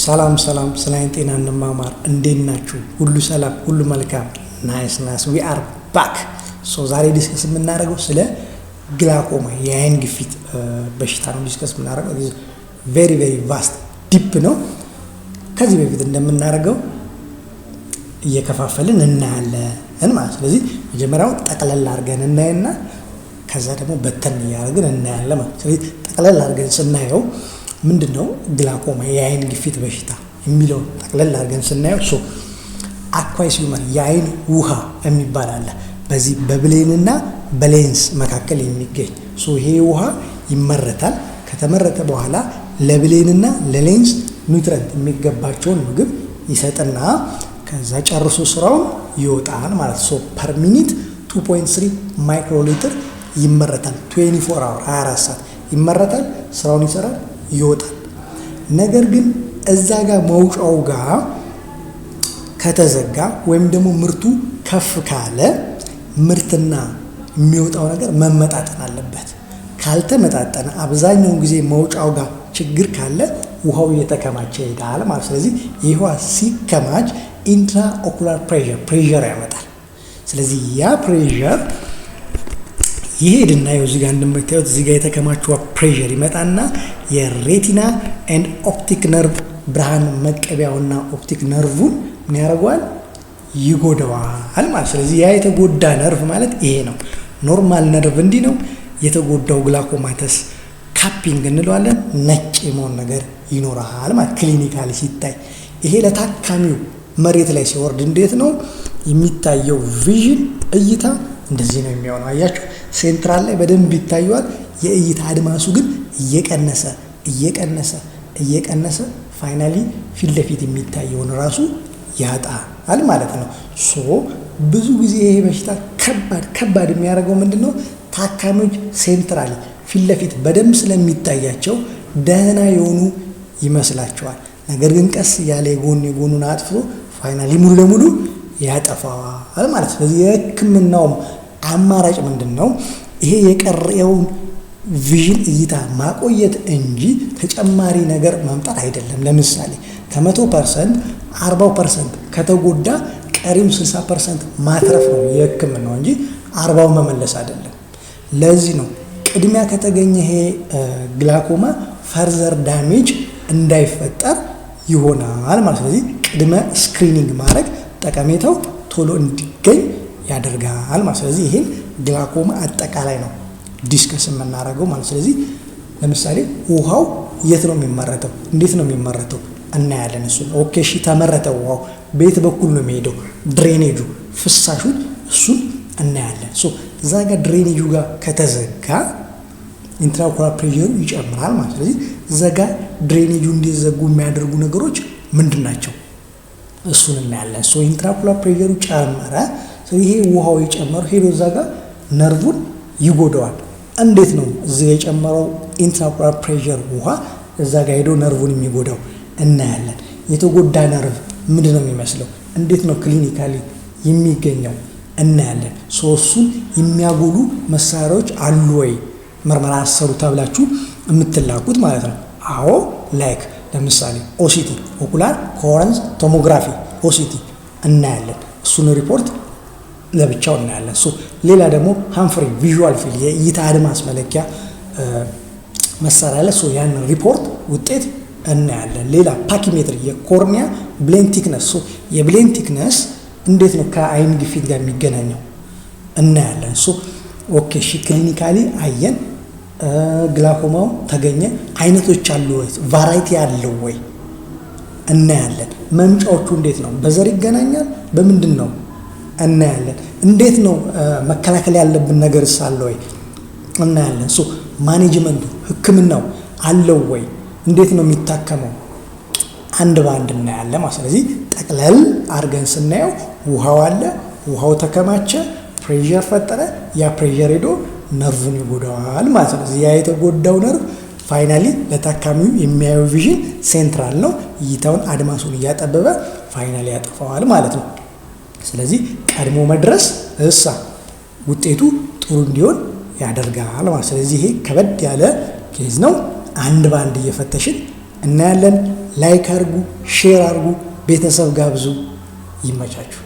ሰላም ስለ ጤና እንማማር። እንዴት ናችሁ? ሁሉ ሰላም፣ ሁሉ መልካም። ናይስ ዊ አር ባክ። ዛሬ ዲስከስ የምናደርገው ስለ ግላኮማ የአይን ግፊት በሽታ ነው ዲስከስ የምናደርገው። ቬሪ ቫስት ዲፕ ነው። ከዚህ በፊት እንደምናደርገው እየከፋፈልን እናያለን ማለት። ስለዚህ መጀመሪያው ጠቅለል አድርገን እናይና ከዛ ደግሞ በተን እያደረግን እናያለን ማለት። ስለዚህ ጠቅለል አድርገን ስናየው ምንድነው ግላኮማ የአይን ግፊት በሽታ የሚለው ጠቅለል አድርገን ስናየው አኳይስ ሂውመር የአይን ውሃ የሚባል አለ በዚህ በብሌንና በሌንስ መካከል የሚገኝ ይሄ ውሃ ይመረታል። ከተመረተ በኋላ ለብሌንና ለሌንስ ኒውትረንት የሚገባቸውን ምግብ ይሰጥና ከዛ ጨርሶ ስራውን ይወጣል ማለት ፐር ሚኒት 2.3 ማይክሮ ሊትር ይመረታል። 24 አወር 24 ሰዓት ይመረታል፣ ስራውን ይሰራል፣ ይወጣል። ነገር ግን እዛ ጋር መውጫው ጋር ከተዘጋ ወይም ደግሞ ምርቱ ከፍ ካለ ምርትና የሚወጣው ነገር መመጣጠን አለበት። ካልተመጣጠነ አብዛኛውን ጊዜ መውጫው ጋር ችግር ካለ ውሃው እየተከማቸ ይሄዳል ማለት። ስለዚህ ይህ ውሃ ሲከማች ኢንትራ ኦኩላር ፕሬሸር ያመጣል። ስለዚህ ያ ፕሬሸር ይሄድና እዚህ ጋር እንደምታዩት እዚህ ጋር የተከማቸው ፕሬሸር ይመጣና የሬቲና ኤንድ ኦፕቲክ ነርቭ ብርሃን መቀበያውና ኦፕቲክ ነርቭን ምን ያደርገዋል? ይጎዳዋል ማለት። ስለዚህ ያ የተጎዳ ነርቭ ማለት ይሄ ነው። ኖርማል ነርቭ እንዲህ ነው። የተጎዳው ግላኮማተስ ካፒንግ እንለዋለን። ነጭ የመሆን ነገር ይኖራል ማለት ክሊኒካሊ ሲታይ። ይሄ ለታካሚው መሬት ላይ ሲወርድ እንዴት ነው የሚታየው? ቪዥን እይታ እንደዚህ ነው የሚሆነው። አያችሁ ሴንትራል ላይ በደንብ ይታየዋል። የእይታ አድማሱ ግን እየቀነሰ ፋይናሊ ፊት ለፊት የሚታየውን ራሱ ያጣል ማለት ነው። ብዙ ጊዜ ይሄ በሽታ ከባድ የሚያደርገው ምንድነው? ታካሚዎች ሴንትራሊ ፊት ለፊት በደንብ ስለሚታያቸው ደህና የሆኑ ይመስላቸዋል። ነገር ግን ቀስ ያለ የጎኑን አጥፍቶ ፋይናሊ ሙሉ ለሙሉ ያጠፋዋል ማለት። ስለዚህ የሕክምናውም አማራጭ ምንድነው? ይሄ የቀረውን ቪዥን እይታ ማቆየት እንጂ ተጨማሪ ነገር ማምጣት አይደለም። ለምሳሌ ከ100% 40% ከተጎዳ ቀሪው 60% ማትረፍ ነው የሕክምናው እንጂ 40 መመለስ አይደለም። ለዚህ ነው ቅድሚያ ከተገኘ ይሄ ግላኮማ ፈርዘር ዳሜጅ እንዳይፈጠር ይሆናል ማለት። ስለዚህ ቅድመ ስክሪኒንግ ማድረግ ጠቀሜታው ቶሎ እንዲገኝ ያደርጋል ማለት። ስለዚህ ይሄን ግላኮማ አጠቃላይ ነው ዲስከስ የምናደርገው ማለት። ስለዚህ ለምሳሌ ውሃው የት ነው የሚመረተው? እንዴት ነው የሚመረተው? እናያለን። እሺ ተመረተ። ውሃው በየት በኩል ነው የሚሄደው? ድሬኔጁ ፍሳሹን እሱን እናያለን። እዛ ጋር ድሬኔጁ ጋር ከተዘጋ ኢንትራኦኩላር ፕሬሸሩ ይጨምራል ማለት። ስለዚህ እዛ ጋር ድሬኔጁ እንዲዘጉ የሚያደርጉ ነገሮች ምንድን ናቸው? እሱን እናያለን። ኢንትራኦኩላር ፕሬሸሩ ጨመረ። ይሄ ውሃው የጨመረው ሄዶ እዛ ጋር ነርቭን ይጎዳዋል። እንዴት ነው እዚህ የጨመረው ኢንትራኦኩላር ፕሬሸር ውሃ እዛ ጋር ሄዶ ነርቭን የሚጎዳው? እናያለን። የተጎዳ ነርቭ ምንድን ነው የሚመስለው? እንዴት ነው ክሊኒካሊ የሚገኘው? እናያለን። እሱን የሚያጎሉ መሳሪያዎች አሉ ወይ ምርመራ አሰሩ ተብላችሁ የምትላኩት ማለት ነው? አዎ ላይክ ለምሳሌ ኦሲቲ ኦኩላር ኮሄረንስ ቶሞግራፊ ኦሲቲ እናያለን። እሱን ሪፖርት ለብቻው እናያለን። ሌላ ደግሞ ሃምፍሪ ቪዥዋል ፊልድ የእይታ አድማስ መለኪያ መሳሪያ አለ። ያንን ሪፖርት ውጤት እናያለን። ሌላ ፓኪሜትሪ የኮርኒያ ብሌን ቲክነስ የብሌን ቲክነስ እንዴት ነው ከአይን ግፊት ጋር የሚገናኘው? እናያለን። ክሊኒካሊ አየን። ግላኮማው ተገኘ። አይነቶች አሉ ወይ? ቫራይቲ አለው ወይ? እናያለን። መምጫዎቹ እንዴት ነው? በዘር ይገናኛል? በምንድን ነው? እናያለን። እንዴት ነው መከላከል ያለብን ነገር አለ ወይ? እናያለን። ማኔጅመንቱ ሕክምናው አለው ወይ? እንዴት ነው የሚታከመው? አንድ በአንድ እናያለን ማለት። ስለዚህ ጠቅለል አድርገን ስናየው ውሃው አለ፣ ውሃው ተከማቸ፣ ፕሬሸር ፈጠረ። ያ ፕሬሸር ሄዶ ነርቭን ይጎዳዋል ማለት ነው። ያ የተጎዳው ነርቭ ፋይናሊ ለታካሚው የሚያየው ቪዥን ሴንትራል ነው። እይታውን አድማሱን እያጠበበ ፋይናሊ ያጠፋዋል ማለት ነው። ስለዚህ ቀድሞ መድረስ ውጤቱ ጥሩ እንዲሆን ያደርጋል ማለት። ስለዚህ ይሄ ከበድ ያለ ኬዝ ነው። አንድ በአንድ እየፈተሽን እናያለን። ላይክ አድርጉ፣ ሼር አድርጉ፣ ቤተሰብ ጋብዙ። ይመቻችሁ።